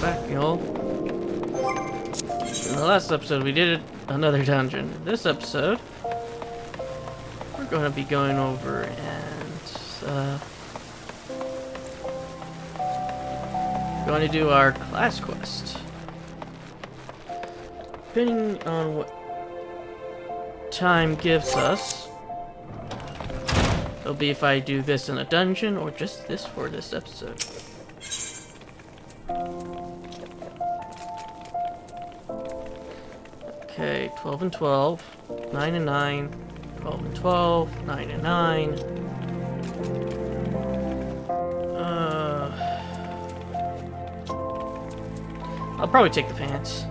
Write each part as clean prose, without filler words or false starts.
back, y'all. In the last episode, we did another dungeon. In this episode, we're going to be going over and going to do our class quest. Depending on what time gives us, it'll be if I do this in a dungeon or just this for this episode. Okay, 12 and 12, 9 and 9, 12 and 12, 9 and 9. I'll probably take the pants.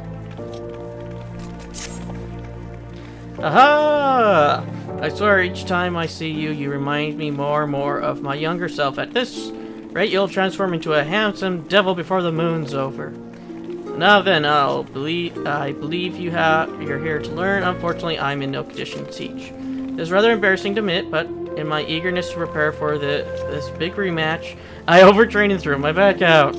Aha! I swear each time I see you, you remind me more and more of my younger self. At this rate, you'll transform into a handsome devil before the moon's over. Now then, I believe you're here to learn. Unfortunately, I'm in no condition to teach. It's rather embarrassing to admit, but in my eagerness to prepare for this big rematch, I overtrained and threw my back out.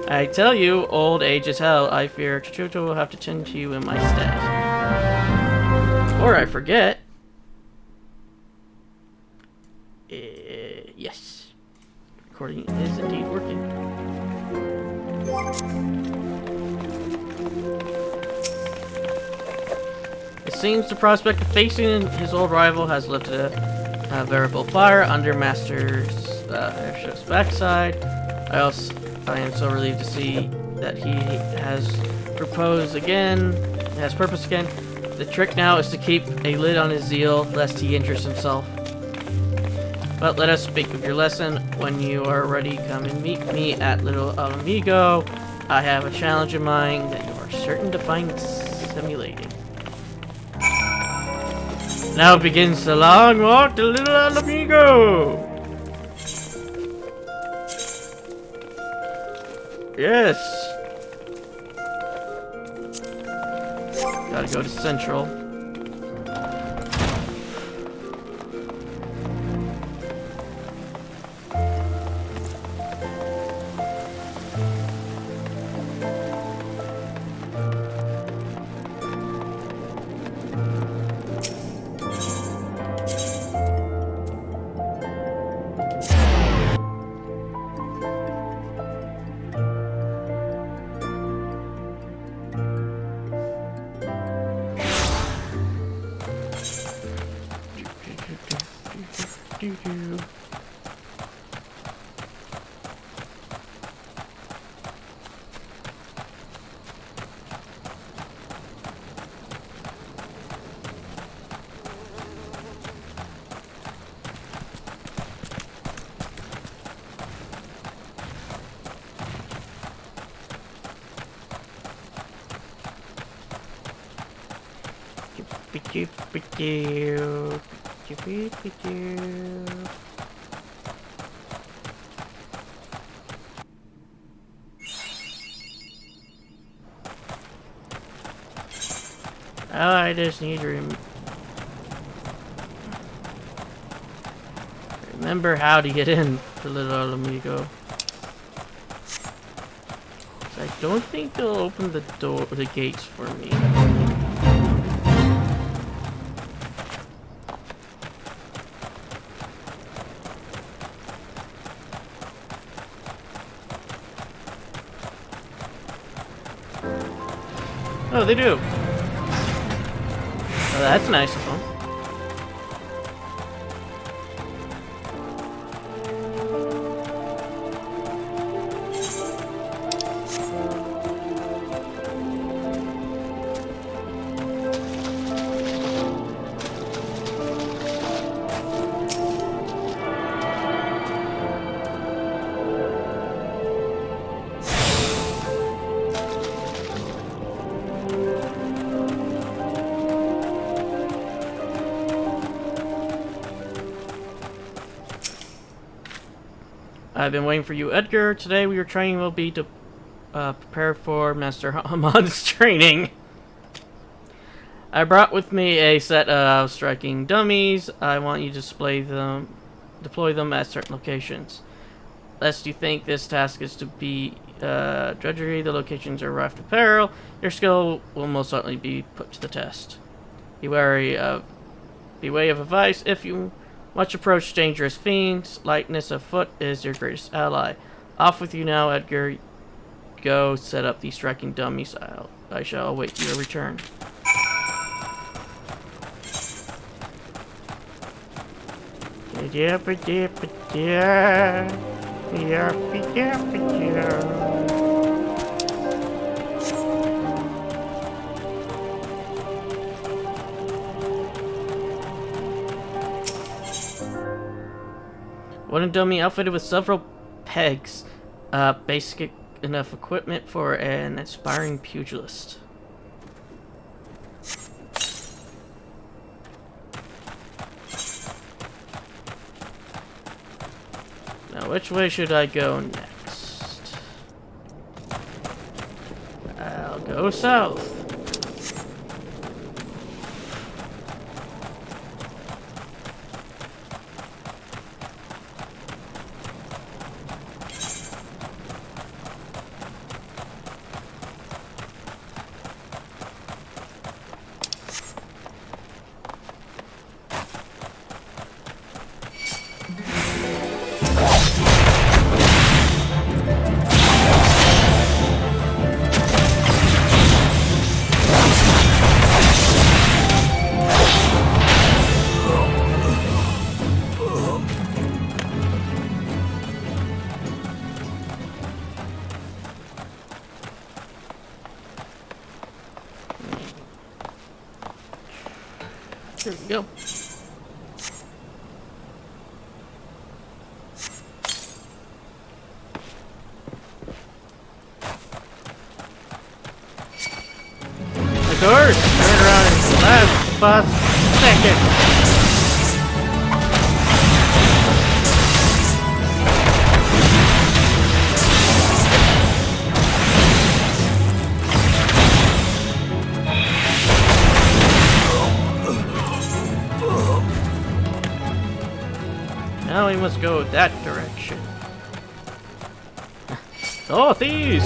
I tell you, old age is hell. I fear Chuchuto will have to tend to you in my stead. Before I forget... yes. Recording is indeed working. It seems the prospect of facing his old rival has lifted a veritable fire under Master's airship's backside. I am so relieved to see that he has purpose again. The trick now is to keep a lid on his zeal, lest he injures himself. But let us speak of your lesson. When you are ready, come and meet me at Little Amigo. I have a challenge in mind that you are certain to find stimulating. Now begins the long walk to Little Amigo! Yes! Gotta go to Central. I just need to remember how to get in to Little Amigo. I don't think they'll open the gates for me. Oh, they do. Oh, that's nice of them. I've been waiting for you, Edgar. Today your training will be to prepare for Master Hamad's training. I brought with me a set of striking dummies. I want you to deploy them at certain locations. Lest you think this task is to be drudgery, the locations are rife with peril. Your skill will most certainly be put to the test. Be wary of advice if you much approach dangerous fiends. Lightness of foot is your greatest ally. Off with you now, Edgar. Go set up the striking dummies. I shall await your return. Wooden dummy outfitted with several pegs. Basic enough equipment for an aspiring pugilist. Now, which way should I go next? I'll go south. Here we go. The doors turn around in the last bus second. Now we must go that direction. Northeast!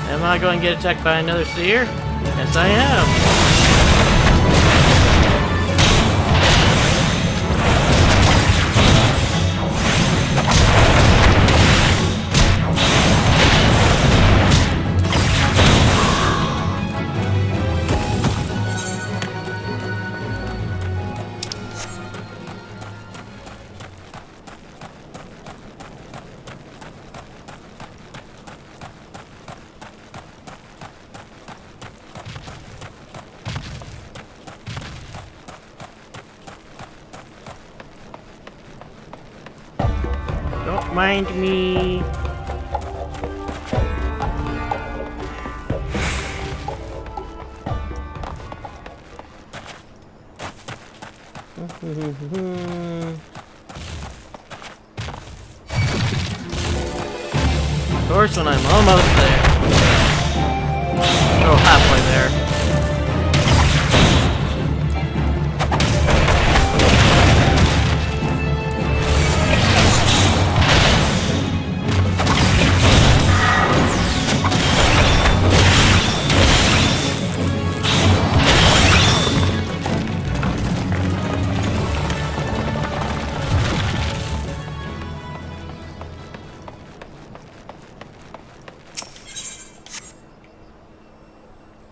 Am I going to get attacked by another seer? Yes, I am. Don't mind me. Of course, when I'm almost there. Oh, halfway there.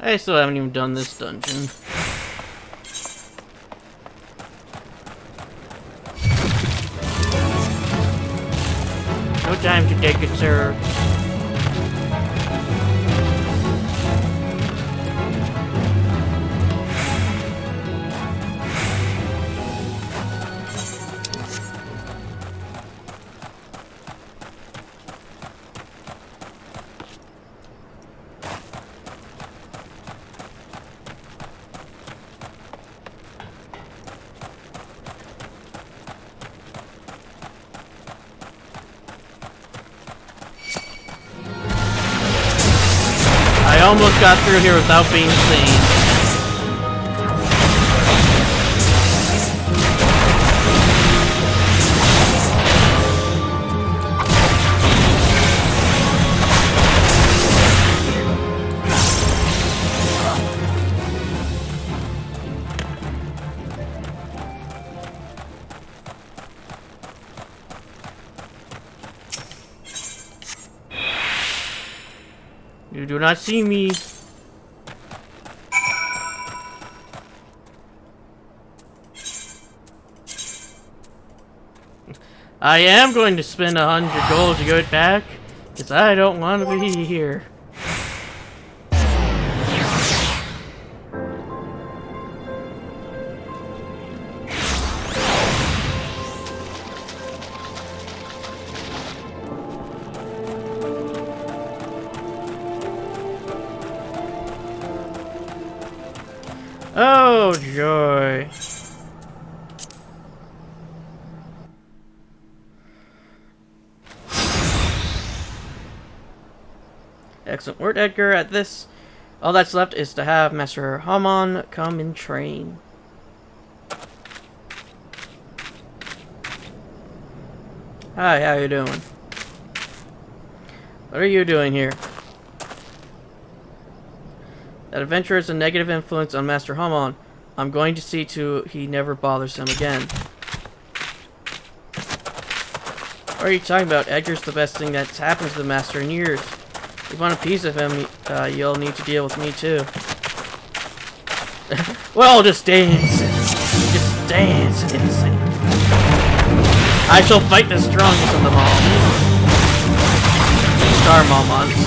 I still haven't even done this dungeon. No time to take it, sir. I almost got through here without being seen. You do not see me. I am going to spend 100 gold to get back, because I don't want to be here. Oh, joy. Excellent work, Edgar. At this, all that's left is to have Master Hamon come and train. Hi, how you doing? What are you doing here? That adventurer is a negative influence on Master Hamon. I'm going to see to he never bothers him again. What are you talking about? Edgar's the best thing that's happened to the Master in years. If you want a piece of him, you'll need to deal with me too. Well, just dance. Just dance and sing. I shall fight the strongest of them all. Star Momons.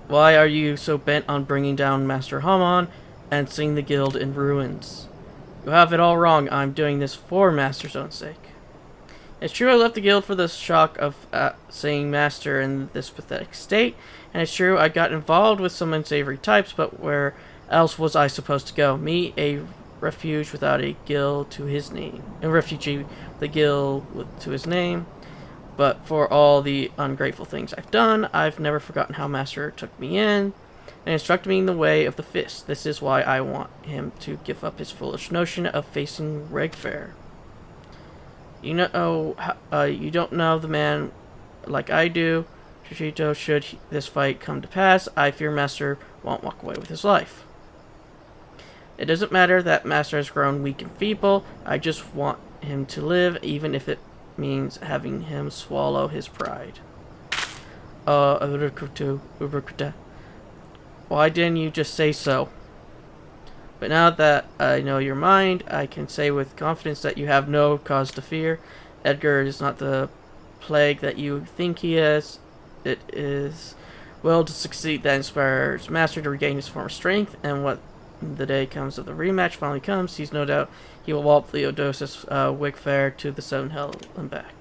Why are you so bent on bringing down Master Hamon and seeing the guild in ruins? You have it all wrong. I'm doing this for Master's own sake. It's true I left the guild for the shock of seeing Master in this pathetic state, and it's true I got involved with some unsavory types, but where else was I supposed to go? Me, a refuge without a guild to his name. A refugee with a guild to his name. But for all the ungrateful things I've done, I've never forgotten how Master took me in and instructed me in the way of the fist. This is why I want him to give up his foolish notion of facing Regfair. You don't know the man like I do. Chichito, should this fight come to pass, I fear Master won't walk away with his life. It doesn't matter that Master has grown weak and feeble. I just want him to live, even if it means having him swallow his pride. Why didn't you just say so? But now that I know your mind, I can say with confidence that you have no cause to fear. Edgar is not the plague that you think he is. It is will to succeed that inspires Master to regain his former strength, and when the day comes of the rematch finally comes, he's no doubt he will walk Theodosius Wigfair to the Seven Hell and back.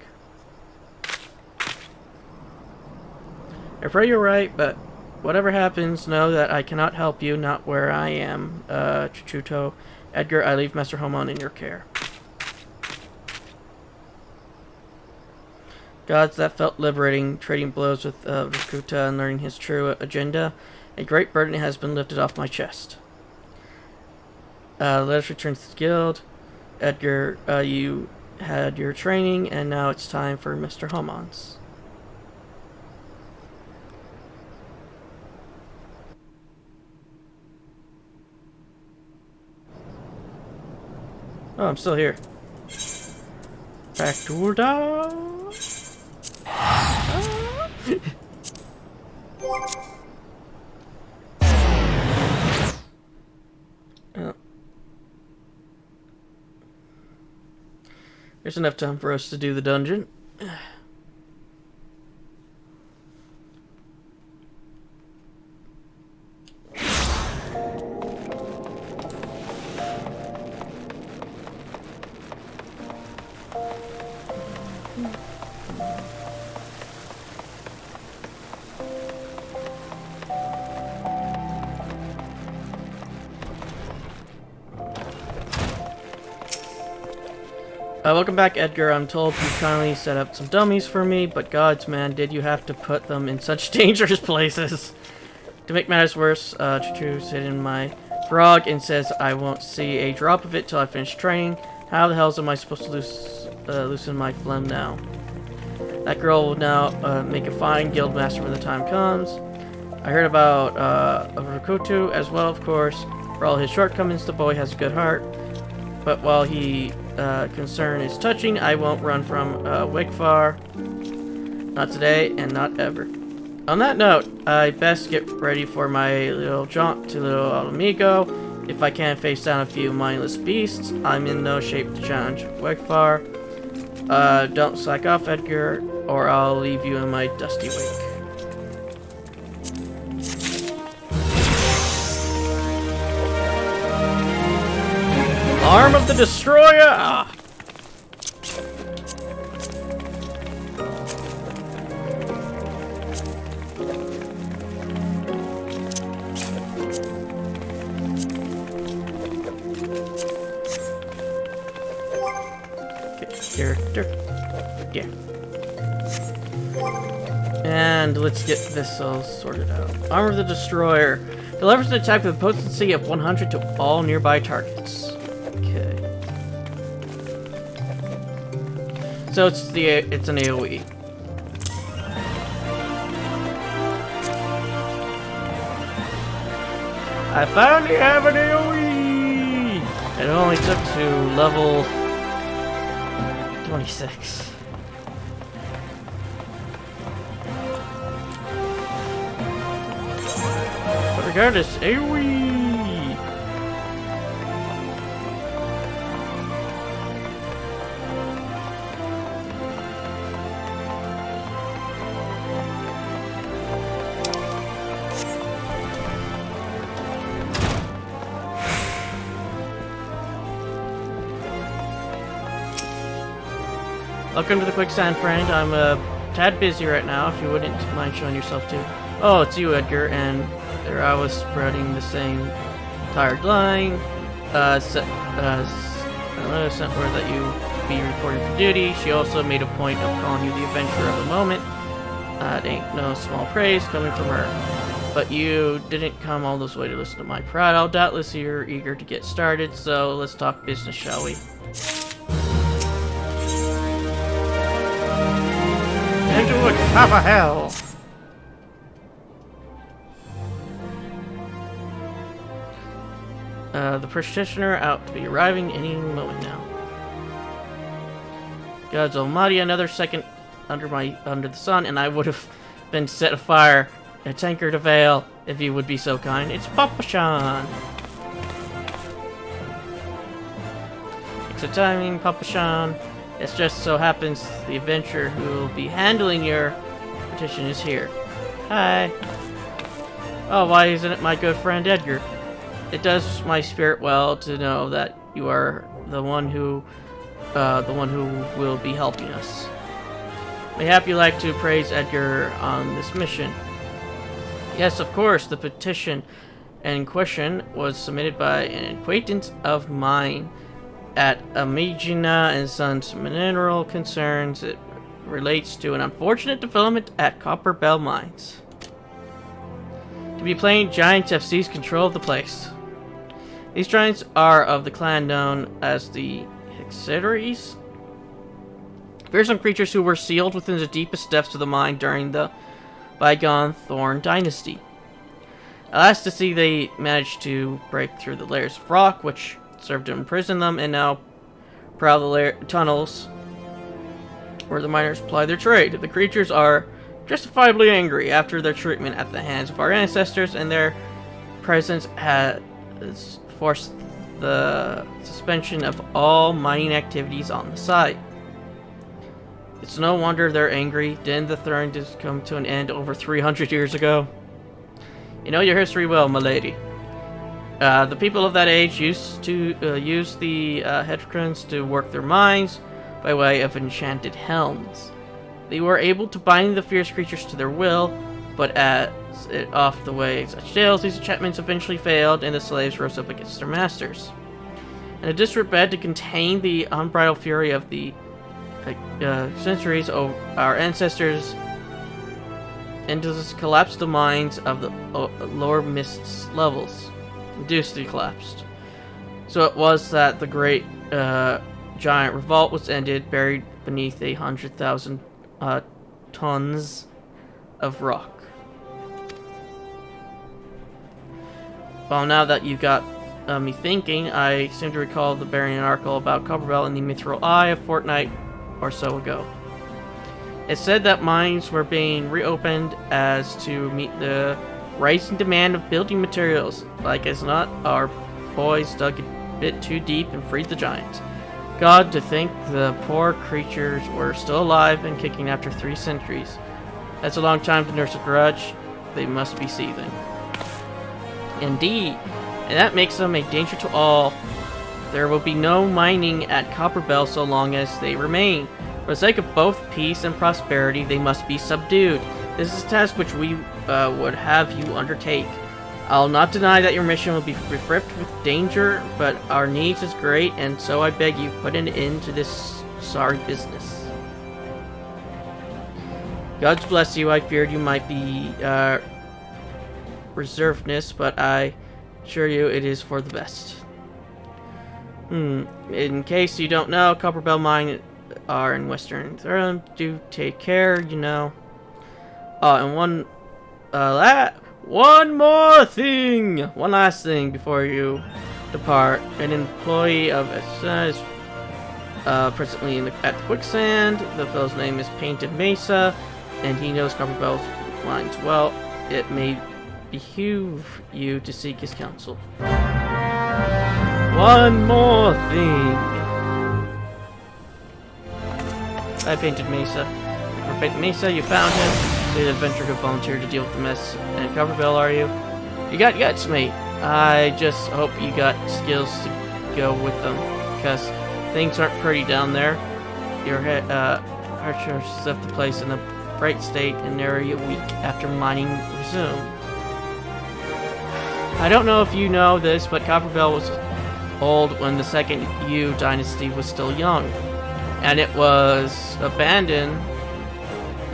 I pray you're right, but whatever happens, know that I cannot help you, not where I am, Chuchuto. Edgar, I leave Master Homon in your care. Gods, that felt liberating, trading blows with Rakuta and learning his true agenda. A great burden has been lifted off my chest. Let us return to the guild. Edgar, you had your training, and now it's time for Mr. Homon's. Oh, I'm still here. Back to the oh. There's enough time for us to do the dungeon. Welcome back, Edgar. I'm told you kindly set up some dummies for me, but gods, man, did you have to put them in such dangerous places? To make matters worse, Chuchu's hidden my frog and says I won't see a drop of it till I finish training. How the hell am I supposed to loosen my phlegm now? That girl will now make a fine guild master when the time comes. I heard about Rakutu as well, of course. For all his shortcomings, the boy has a good heart. But while he concern is touching, I won't run from Wigfar. Not today, and not ever. On that note, I best get ready for my little jaunt to Little Amigo. If I can't face down a few mindless beasts, I'm in no shape to challenge Wigfar. Don't slack off, Edgar, or I'll leave you in my dusty wake. Arm of the Destroyer! Ah. Character. Yeah. And let's get this all sorted out. Arm of the Destroyer. Delivers an attack with a potency of 100 to all nearby targets. So it's an AoE. I finally have an AoE! It only took to level 26. But regardless, AoE! Welcome to the Quicksand, friend. I'm a tad busy right now, if you wouldn't mind showing yourself too. Oh, it's you, Edgar, and there I was spreading the same tired line. Sent word that you be reporting for duty. She also made a point of calling you the adventurer of the moment. It ain't no small praise coming from her. But you didn't come all this way to listen to my prattle. Doubtless you're eager to get started, so let's talk business, shall we? Into a cup of hell! The petitioner out to be arriving any moment now. God's almighty, another second under the sun, and I would have been set afire. A tankard of ale, if you would be so kind. It's Papa Sean. Thanks for timing, Papa Sean. It just so happens the adventurer who will be handling your petition is here. Hi. Oh, why isn't it my good friend Edgar? It does my spirit well to know that you are the one who will be helping us. Mayhap you like to praise Edgar on this mission. Yes, of course. The petition in question was submitted by an acquaintance of mine at Amigina and Sons Mineral Concerns. It relates to an unfortunate development at Copper Bell Mines. To be plain, giants have seized control of the place. These giants are of the clan known as the XIV. Fearsome creatures who were sealed within the deepest depths of the mine during the bygone Thorn Dynasty. Last to see, they managed to break through the layers of rock, which served to imprison them, and now prowl the tunnels where the miners ply their trade. The creatures are justifiably angry after their treatment at the hands of our ancestors, and their presence has forced the suspension of all mining activities on the site. It's no wonder they're angry. Didn't the Thorn just come to an end over 300 years ago? You know your history well, my lady. The people of that age used to use the Hetrons to work their mines by way of enchanted helms. They were able to bind the fierce creatures to their will, but as it off the way such tales, these enchantments eventually failed, and the slaves rose up against their masters. In a desperate bid to contain the unbridled fury of the centuries, our ancestors collapsed the mines of the lower mists levels. Induced collapsed. So it was that the great giant revolt was ended, buried beneath 100,000 tons of rock. Well, now that you got me thinking, I seem to recall the burying an article about Copperbell in the Mithril Eye a fortnight or so ago. It said that mines were being reopened as to meet the rising demand of building materials. Like as not, our boys dug a bit too deep and freed the giants. God, to think the poor creatures were still alive and kicking after 3 centuries. That's a long time to nurse a grudge. They must be seething. Indeed, and that makes them a danger to all. There will be no mining at Copperbell so long as they remain. For the sake of both peace and prosperity, they must be subdued. This is a task which we would have you undertake. I'll not deny that your mission will be fraught with danger, but our needs is great, and so I beg you, put an end to this sorry business. God bless you. I feared you might be reservedness, but I assure you it is for the best. In case you don't know, Copperbell Mine are in Western Thurland. Do take care, you know. And one more thing! One last thing before you depart. An employee of XIV is presently at the Quicksand. The fellow's name is Painted Mesa, and he knows Copperbell's mines well. It may behoove you to seek his counsel. One more thing. I Painted Mesa. For Painted Mesa, you found him. The adventurer who volunteered to deal with the mess. And Copperbell, are you? You got guts, mate. I just hope you got skills to go with them, because things aren't pretty down there. Your archers left the place in a bright state and nearly a week after mining resumed. I don't know if you know this, but Copperbell was old when the second Yu dynasty was still young. and it was abandoned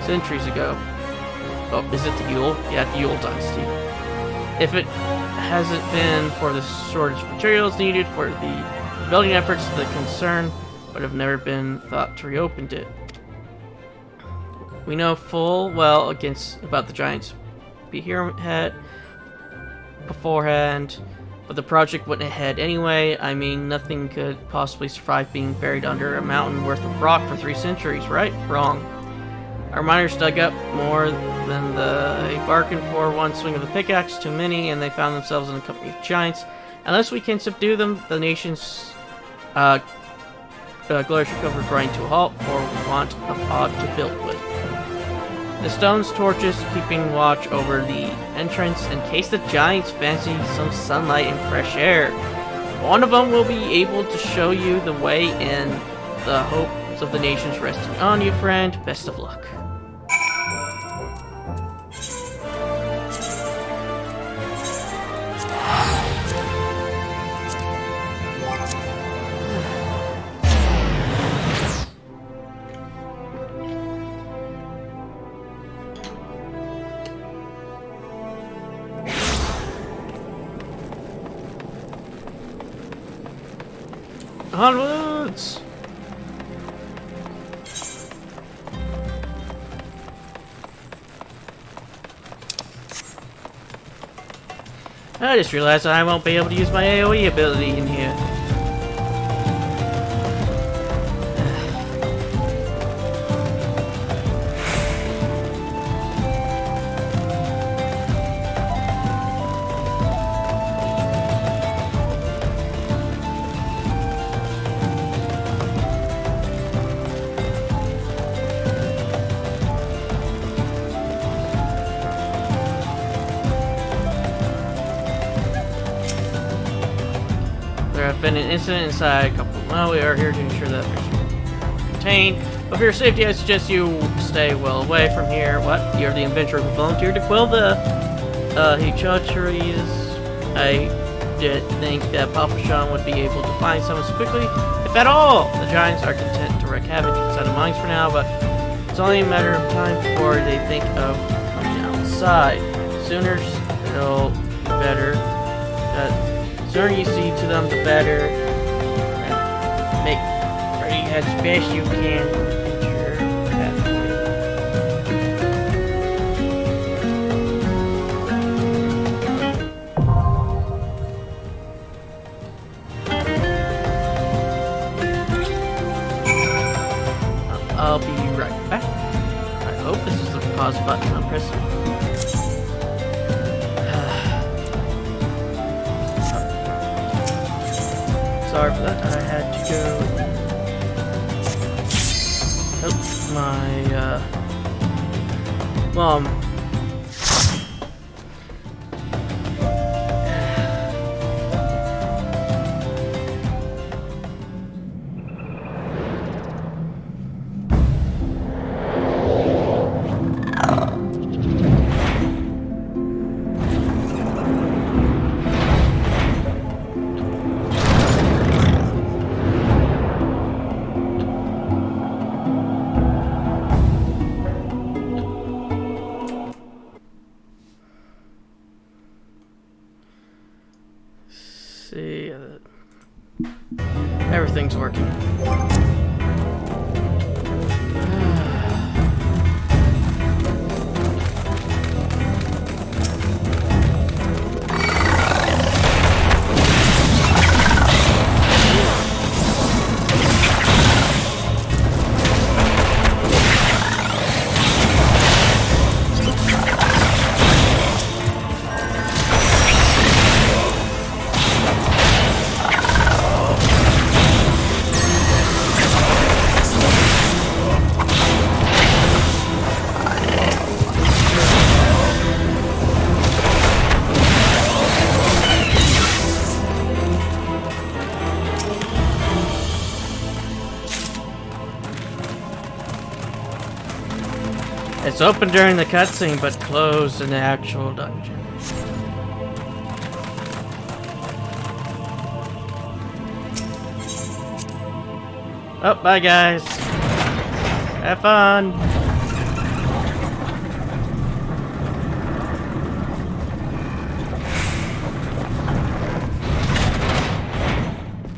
centuries ago. Oh, is it the Yule? Yeah, the Yule Dynasty. If it hasn't been for the shortage of materials needed for the building efforts, the concern would have never been thought to reopen it. We know full well about the giants beforehand, but the project went ahead anyway. I mean, nothing could possibly survive being buried under a mountain worth of rock for 3 centuries, right? Wrong. Our miners dug up more than they bargained for. One swing of the pickaxe too many, and they found themselves in a company of giants. Unless we can subdue them, the nation's glorious recovery grind to a halt for want of aught to build with. The stone's torches keeping watch over the entrance in case the giants fancy some sunlight and fresh air. One of them will be able to show you the way in. The hopes of the nations resting on you, friend. Best of luck. Onwards! I just realized I won't be able to use my AoE ability in here. There have been an incident inside a couple. Well, we are here to ensure that there's contained. But for your safety, I suggest you stay well away from here. What? You're the adventurer who volunteered to quill the Hichocheries. I did think that Papa Sean would be able to find someone so quickly, if at all. The giants are content to wreak havoc inside the mines for now, but it's only a matter of time before they think of coming outside. Sooner it'll be better. The sooner you see to them, the better. And make ready as best you can. Ensure that I'll be right back. I hope this is the pause button I'm pressing. Sorry for that. I had to go help my mom. See, everything's working. It's open during the cutscene, but closed in the actual dungeon. Oh, bye guys. Have fun.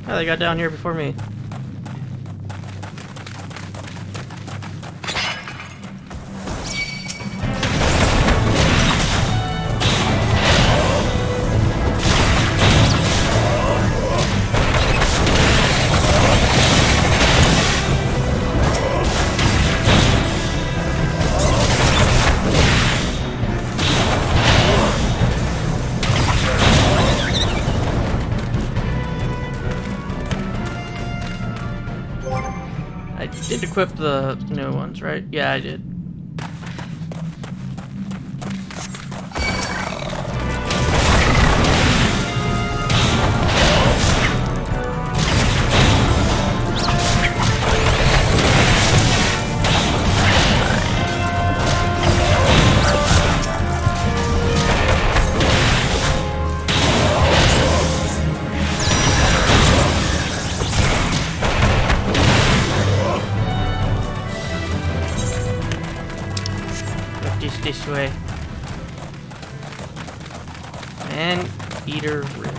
Oh, they got down here before me. I did equip the new ones, right? Yeah, I did. This way. And eater rib.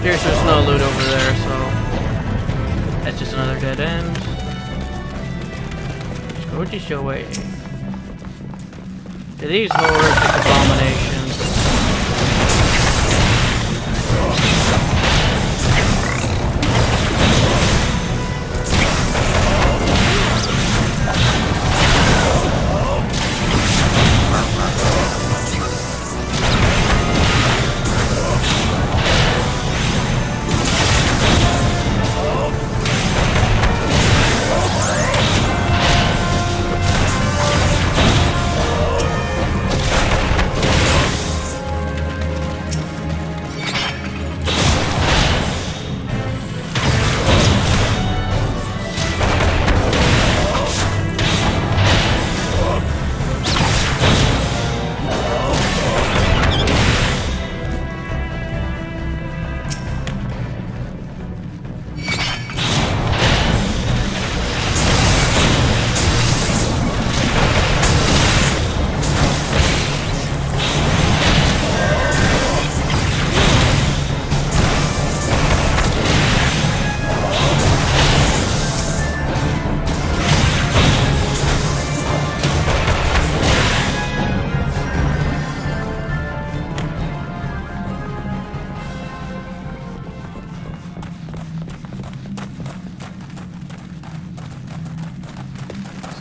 There's no loot over there, so that's just another dead end. Go this your way. To these horrific abominations.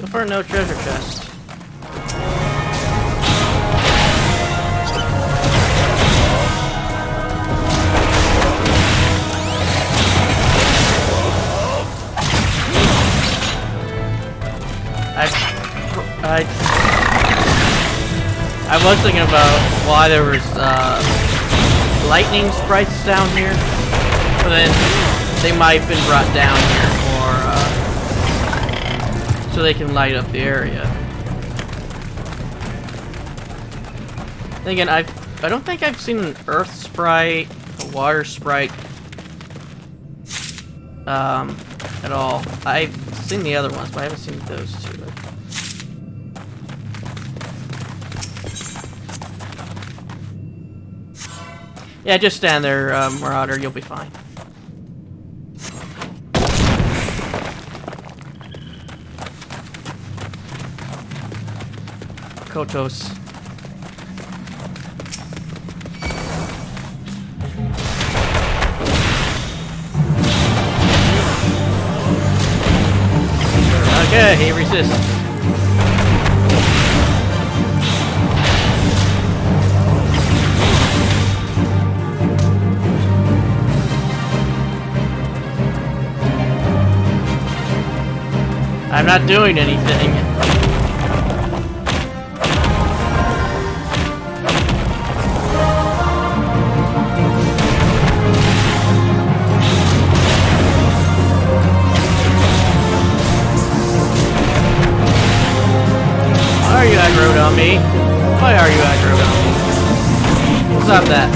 So far, no treasure chest. I was thinking about why there was lightning sprites down here, but then they might have been brought down here for so they can light up the area. Then again, I don't think I've seen an earth sprite, a water sprite, at all. I've seen the other ones, but I haven't seen those two. Yeah, just stand there, Marauder. You'll be fine. Kotos. Okay, he resists. I'm not doing anything. Why are you aggroed on me? Why are you aggroed on me? Stop that.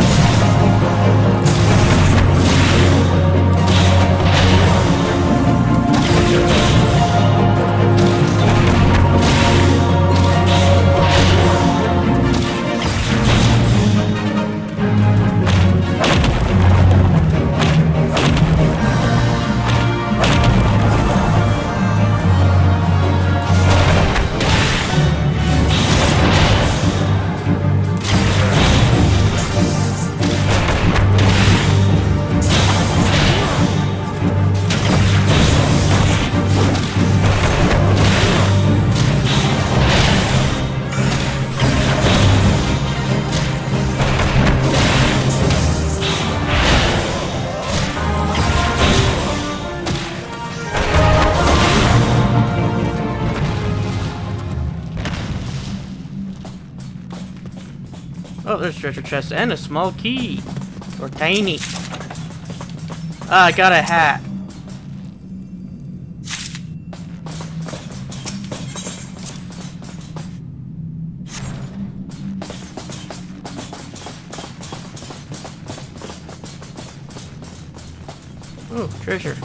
Oh, there's a treasure chest and a small key. Or tiny. Ah, I got a hat. Oh, treasure.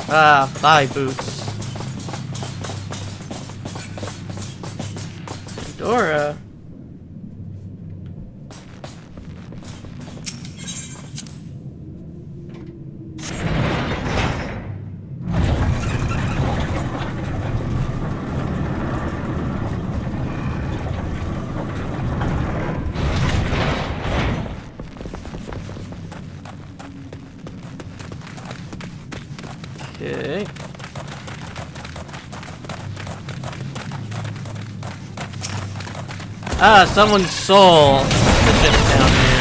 Ah, thigh boots. Dora. Okay. Ah, someone's soul is just down here.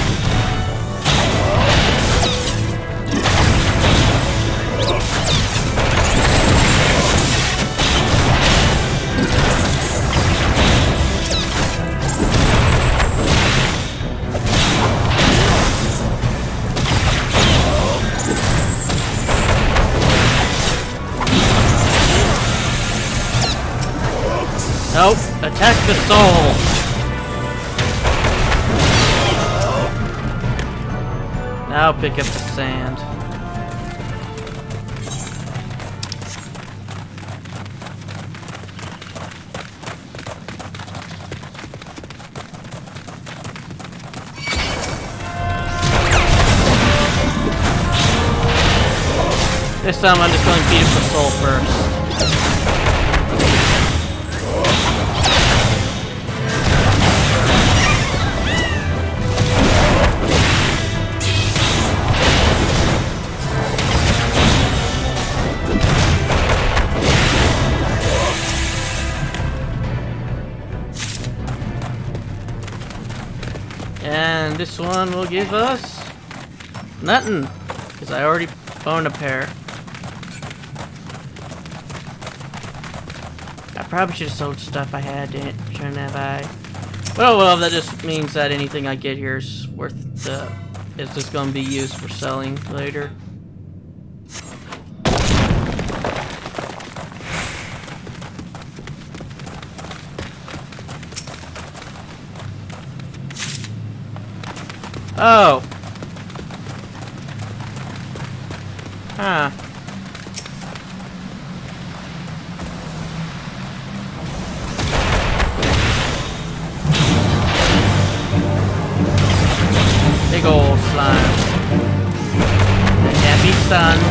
Nope, attack the soul. Now pick up the sand. This time I'm just going to beat up the soul first. And this one will give us nothing, because I already own a pair. I probably should have sold stuff I had, shouldn't have I? Well, that just means that anything I get here is worth it's just going to be used for selling later. Oh. Huh. stunned.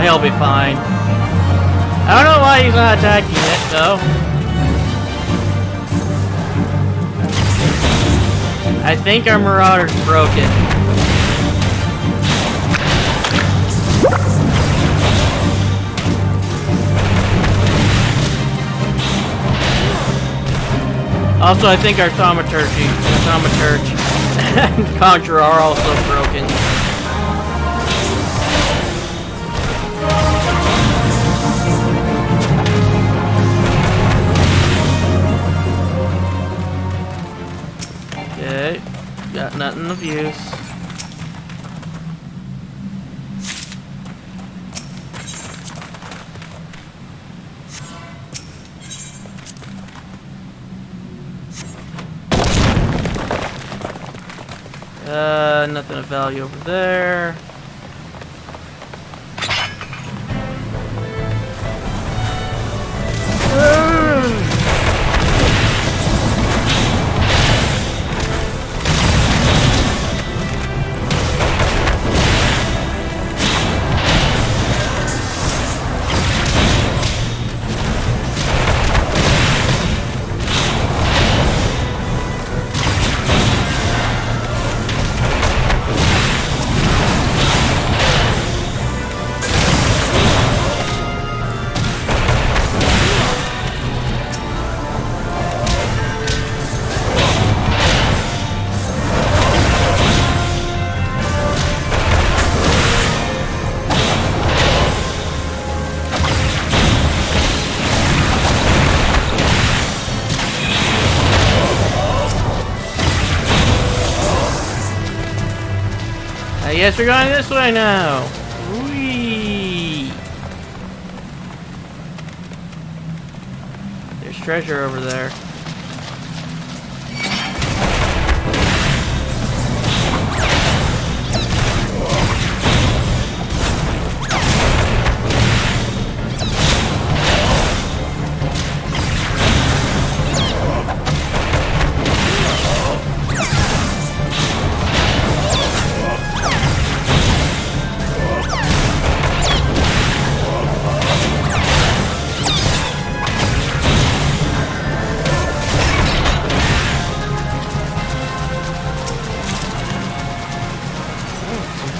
He'll be fine. I don't know why he's not attacking it, though. I think our Marauder's broken. Also, I think our Thaumaturge and Conjurer are also broken. Okay, got nothing of use. Nothing of value over there. Yes, we're going this way now. Whee! There's treasure over there.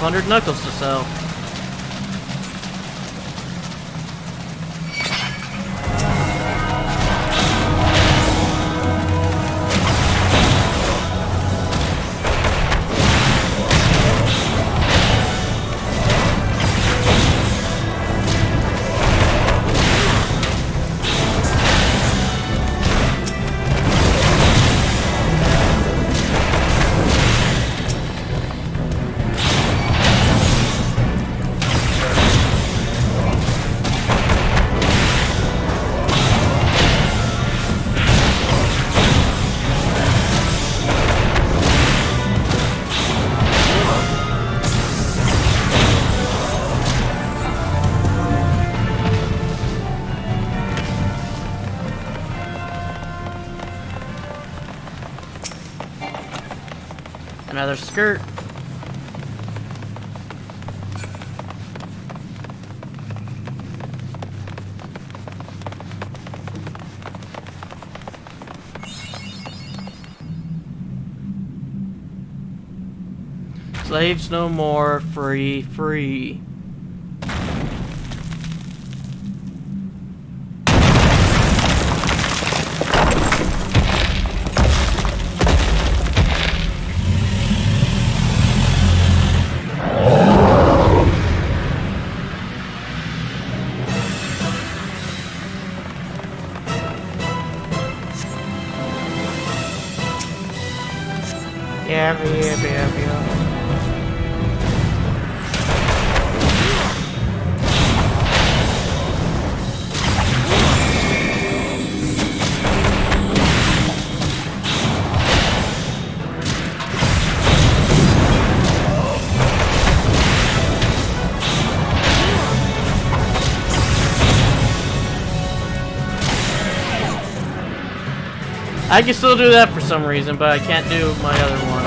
$100 knuckles to sell. Another skirt. Slaves no more, free, free. Yeah, yeah, yeah, yeah. I can still do that for some reason, but I can't do my other one.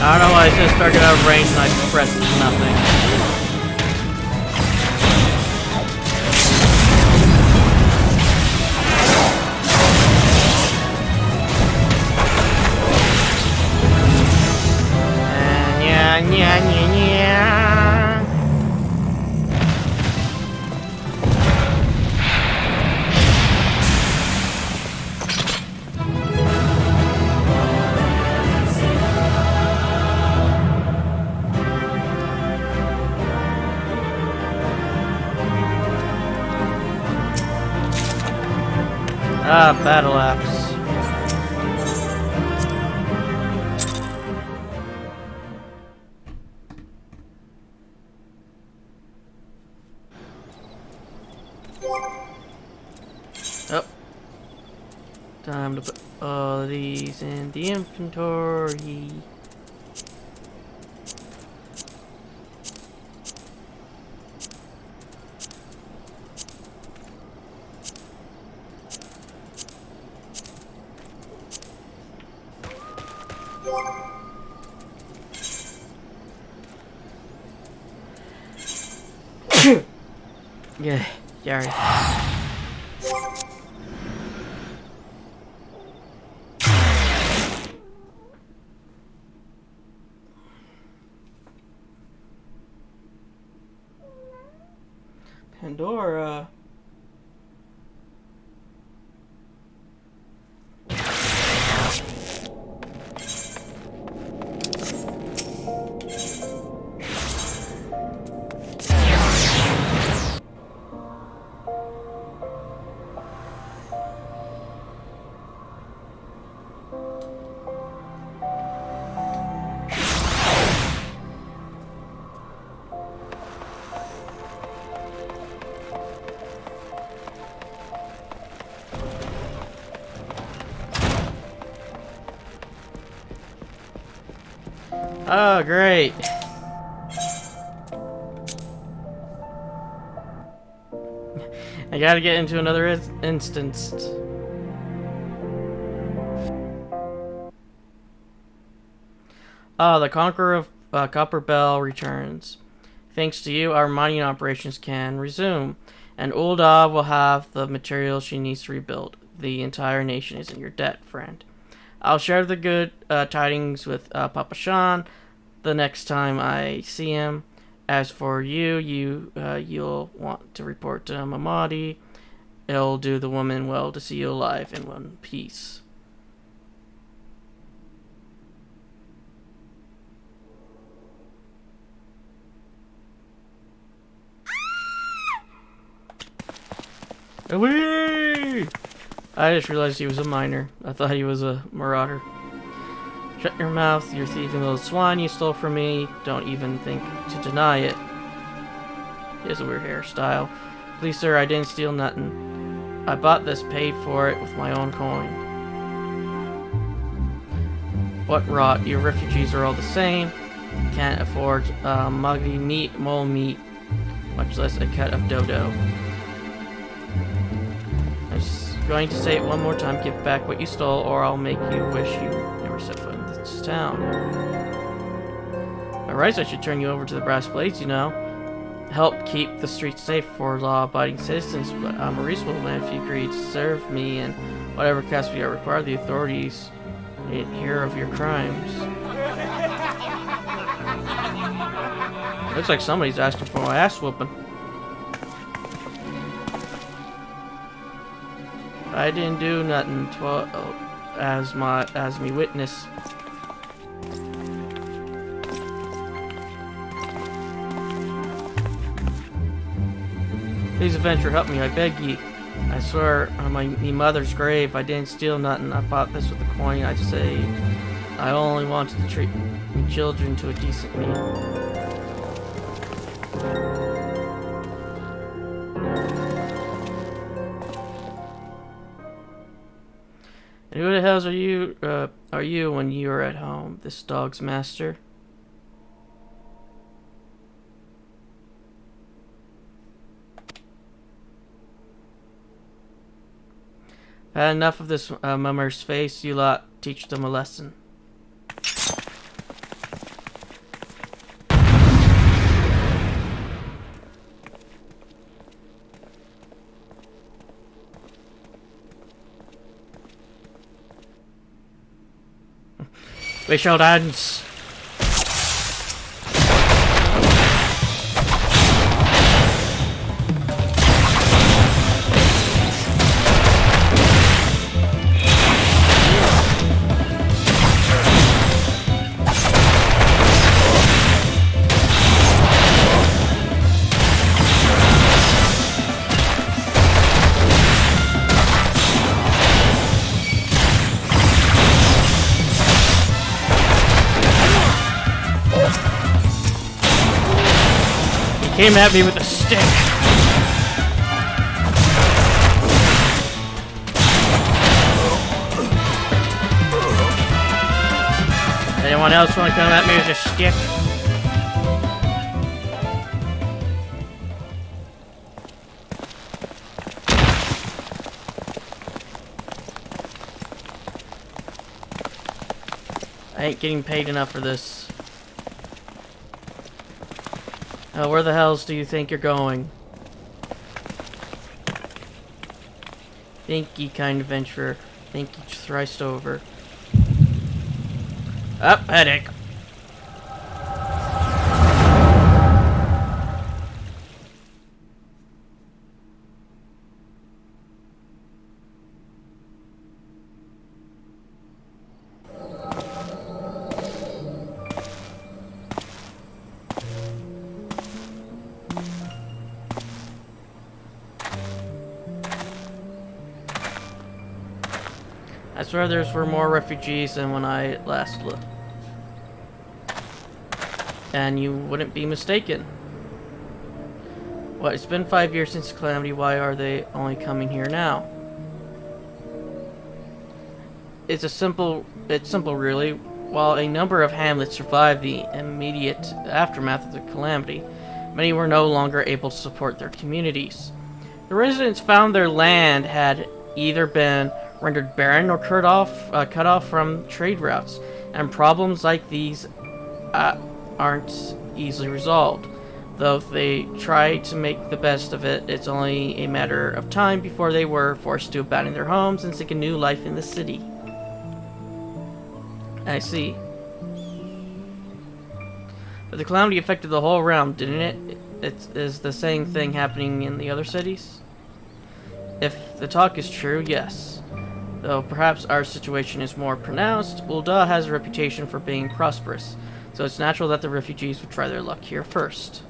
I don't know why it says target out of range and I pressed nothing. Ah, battle axe. Oh. Time to put all these in the inventory. Yeah, sorry. Pandora. Oh, great. I gotta get into another instance. The Conqueror of Copper Bell returns. Thanks to you, our mining operations can resume, and Ulda will have the materials she needs to rebuild. The entire nation is in your debt, friend. I'll share the good tidings with Papa Shan the next time I see him. As for you'll want to report to Mamadi. It'll do the woman well to see you alive in one piece. Away! I just realized he was a miner. I thought he was a marauder. Shut your mouth, you thieving little swine you stole from me. Don't even think to deny it. He has a weird hairstyle. Please, sir, I didn't steal nothing. I bought this, paid for it with my own coin. What rot, you refugees are all the same. Can't afford muggy meat, mole meat. much less a cut of dodo. I'm just going to say it one more time, give back what you stole, or I'll make you wish you never set foot in this town. Alright, so I should turn you over to the brass blades, you know. Help keep the streets safe for law-abiding citizens, but I'm a reasonable man if you agree to serve me in whatever capacity I require. The authorities didn't hear of your crimes. Looks like somebody's asking for my ass whooping. I didn't do nothing as me witness. Please, adventure, help me, I beg ye. I swear on me mother's grave, I didn't steal nothing. I bought this with the coin I saved. I only wanted to treat me children to a decent meal. And who the hells are you when you are at home? This dog's master? Had enough of this mummer's face. You lot teach them a lesson. We shall dance. Came at me with a stick. Anyone else want to come at me with a stick? I ain't getting paid enough for this. Where the hells do you think you're going? Think ye, kind adventurer. Think ye thrice over. Up, headache. I swear there were more refugees than when I last looked. And you wouldn't be mistaken. What, it's been 5 years since the calamity, why are they only coming here now? It's simple really. While a number of hamlets survived the immediate aftermath of the calamity, many were no longer able to support their communities. The residents found their land had either been rendered barren or cut off from trade routes, and problems like these aren't easily resolved. Though if they try to make the best of it, it's only a matter of time before they were forced to abandon their homes and seek a new life in the city. I see. But the calamity affected the whole realm, didn't it? Is the same thing happening in the other cities? If the talk is true, yes. Though perhaps our situation is more pronounced, Ul'dah has a reputation for being prosperous, so it's natural that the refugees would try their luck here first.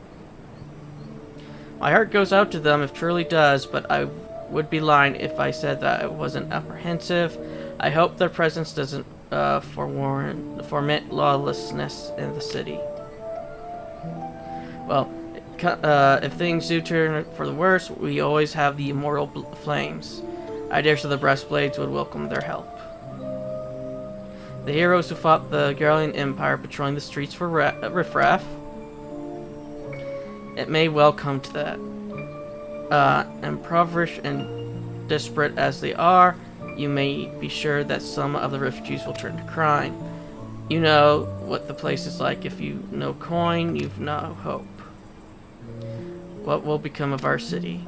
My heart goes out to them if truly does, but I would be lying if I said that I wasn't apprehensive. I hope their presence doesn't foment lawlessness in the city. Well, if things do turn for the worse, we always have the immortal flames. I dare say the breastblades would welcome their help. The heroes who fought the Garlean Empire patrolling the streets for riffraff. It may well come to that. Impoverished and desperate as they are, you may be sure that some of the refugees will turn to crime. You know what the place is like. If you've no coin, you've no hope. What will become of our city?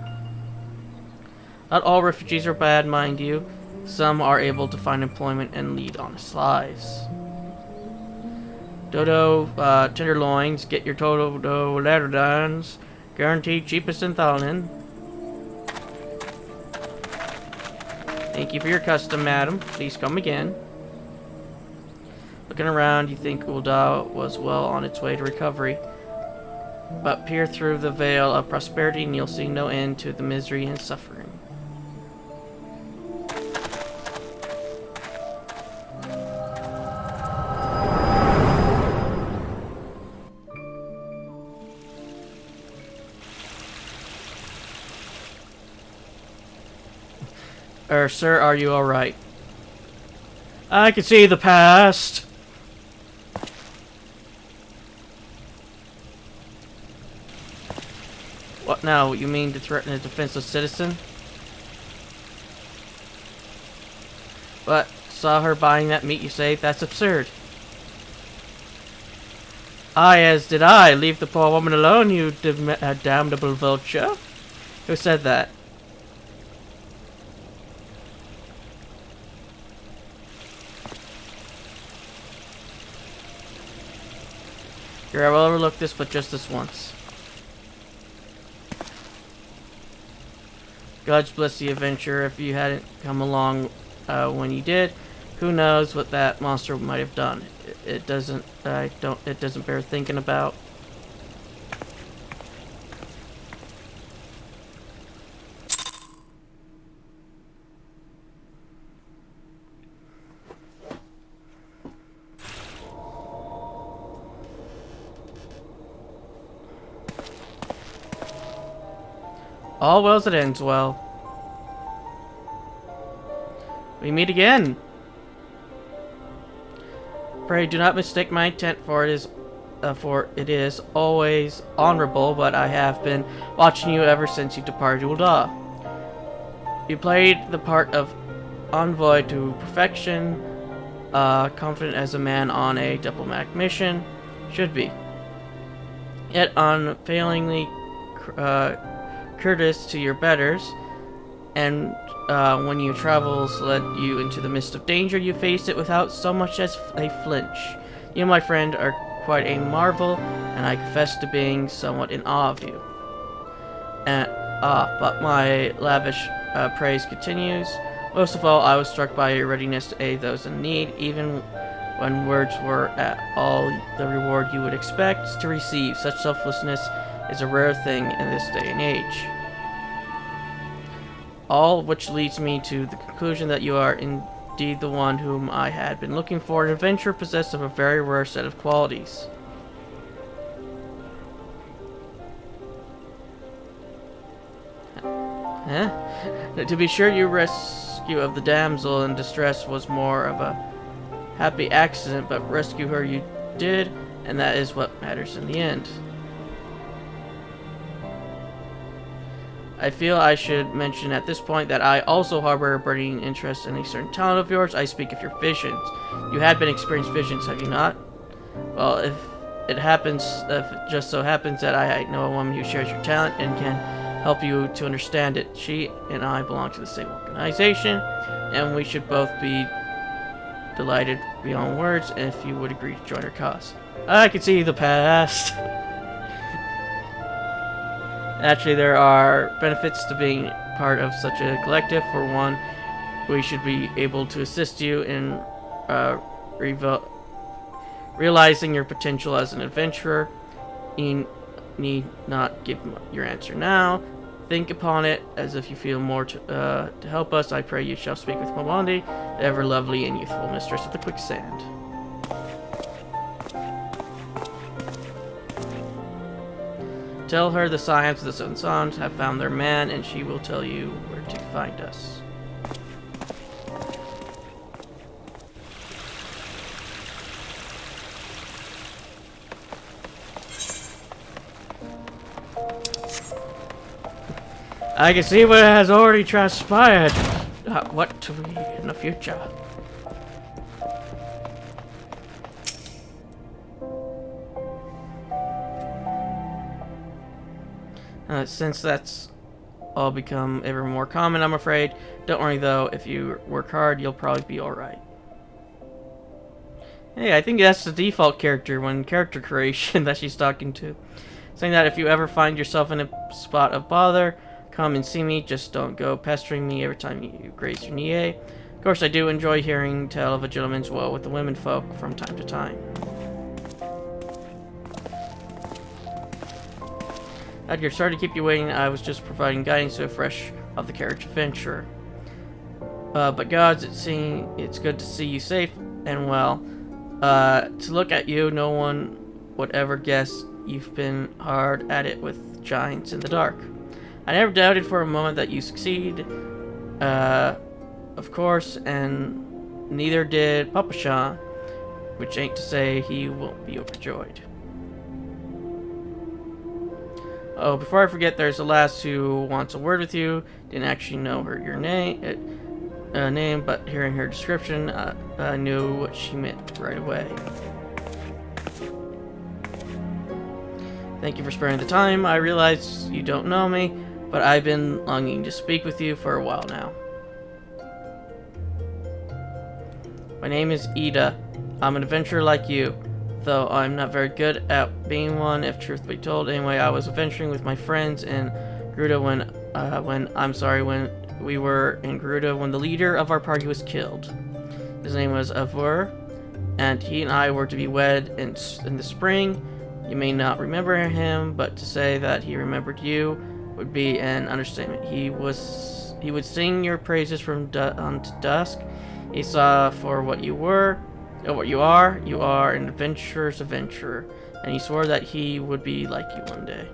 Not all refugees are bad, mind you. Some are able to find employment and lead honest lives. Dodo tenderloins, get your Dodo laderdons. Guaranteed cheapest in Levelin. Thank you for your custom, madam. Please come again. Looking around, you think Ulda was well on its way to recovery. But peer through the veil of prosperity and you'll see no end to the misery and suffering. Sir, are you alright? I can see the past. What now? You mean to threaten a defenseless citizen? But saw her buying that meat, you say? That's absurd. Aye, as did I. Leave the poor woman alone, you damnable vulture. Who said that? Here, I will overlook this, but just this once. God bless the adventurer. If you hadn't come along when you did, who knows what that monster might have done? It doesn't bear thinking about. All well as it ends well. We meet again. Pray do not mistake my intent, for it is always honorable, but I have been watching you ever since you departed Ulda. You played the part of envoy to perfection, confident as a man on a diplomatic mission should be, yet unfailingly courteous to your betters, and when your travels led you into the midst of danger, you faced it without so much as a flinch. You, my friend, are quite a marvel, and I confess to being somewhat in awe of you. But my lavish praise continues. Most of all, I was struck by your readiness to aid those in need, even when words were at all the reward you would expect to receive. Such selflessness is a rare thing in this day and age. All of which leads me to the conclusion that you are indeed the one whom I had been looking for, an adventurer possessed of a very rare set of qualities. Huh? To be sure, your rescue of the damsel in distress was more of a happy accident, but rescue her you did, and that is what matters in the end. I feel I should mention at this point that I also harbor a burning interest in a certain talent of yours. I speak of your visions. You had been experienced visions, have you not? Well, if it just so happens that I know a woman who shares your talent and can help you to understand it. She and I belong to the same organization, and we should both be delighted beyond words if you would agree to join our cause. I can see the past. Naturally, there are benefits to being part of such a collective. For one, we should be able to assist you in realizing your potential as an adventurer. You need not give your answer now. Think upon it as if you feel more to help us. I pray you shall speak with Momondi, the ever lovely and youthful mistress of the quicksand. Tell her the scions of the Seven Sons have found their man, and she will tell you where to find us. I can see what has already transpired. What to be in the future. Since that's all become ever more common, I'm afraid. Don't worry though, if you work hard, you'll probably be alright. Hey, I think that's the default character when character creation that she's talking to. Saying that if you ever find yourself in a spot of bother, come and see me, just don't go pestering me every time you graze your knee. Of course, I do enjoy hearing tell of a gentleman's woe with the women folk from time to time. Edgar, sorry to keep you waiting. I was just providing guidance to a fresh of the carriage adventurer. But gods, it's good to see you safe and well. To look at you, no one would ever guess you've been hard at it with giants in the dark. I never doubted for a moment that you succeed, of course, and neither did Papa Sean, which ain't to say he won't be overjoyed. Oh, before I forget, there's a lass who wants a word with you. Didn't actually know your name, but hearing her description, I knew what she meant right away. Thank you for sparing the time. I realize you don't know me, but I've been longing to speak with you for a while now. My name is Ida. I'm an adventurer like you, though I'm not very good at being one, if truth be told. Anyway, I was adventuring with my friends in Gruta when we were in Gruta when the leader of our party was killed. His name was Avur, and he and I were to be wed in the spring. You may not remember him, but to say that he remembered you would be an understatement. He would sing your praises from dawn to dusk. He saw for what you were, what you are an adventurer's adventurer, and he swore that he would be like you one day.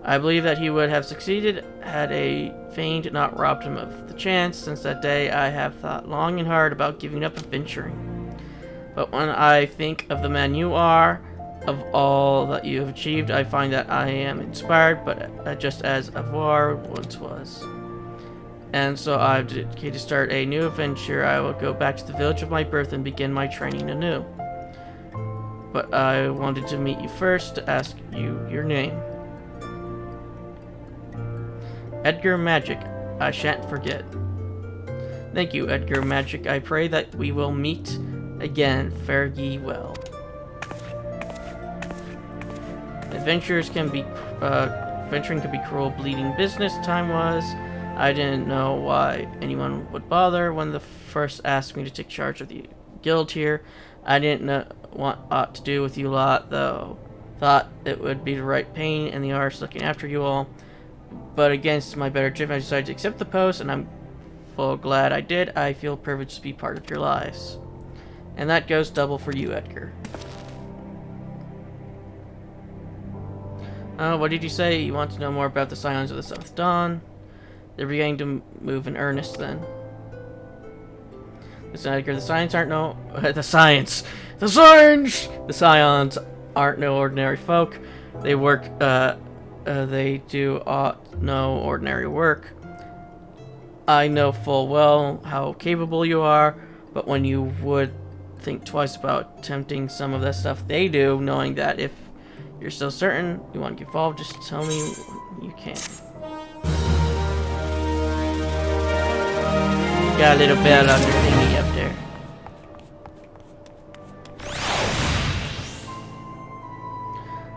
I believe that he would have succeeded had a fiend not robbed him of the chance. Since that day, I have thought long and hard about giving up adventuring. But when I think of the man you are, of all that you have achieved, I find that I am inspired, but just as Avar once was. And so I've dedicated to start a new adventure. I will go back to the village of my birth and begin my training anew. But I wanted to meet you first to ask you your name. Edgar Magic. I shan't forget. Thank you, Edgar Magic. I pray that we will meet again. Fare ye well. Adventuring can be cruel, bleeding business. Time was. I didn't know why anyone would bother when they first asked me to take charge of the guild here. I didn't know what ought to do with you lot, though. Thought it would be the right pain in the arse looking after you all. But against my better judgment, I decided to accept the post, and I'm full glad I did. I feel privileged to be part of your lives. And that goes double for you, Edgar. What did you say? You want to know more about the Scions of the Seventh Dawn? They're beginning to move in earnest, then. Listen, Edgar, the Scions aren't no... The Scions aren't no ordinary folk. They work, they do no ordinary work. I know full well how capable you are, but when you would think twice about attempting some of that stuff they do, knowing that if you're still certain you want to get involved, just tell me you can. Got a little bell under thingy up there.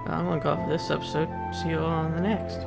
I'm gonna go off this episode. See you all on the next.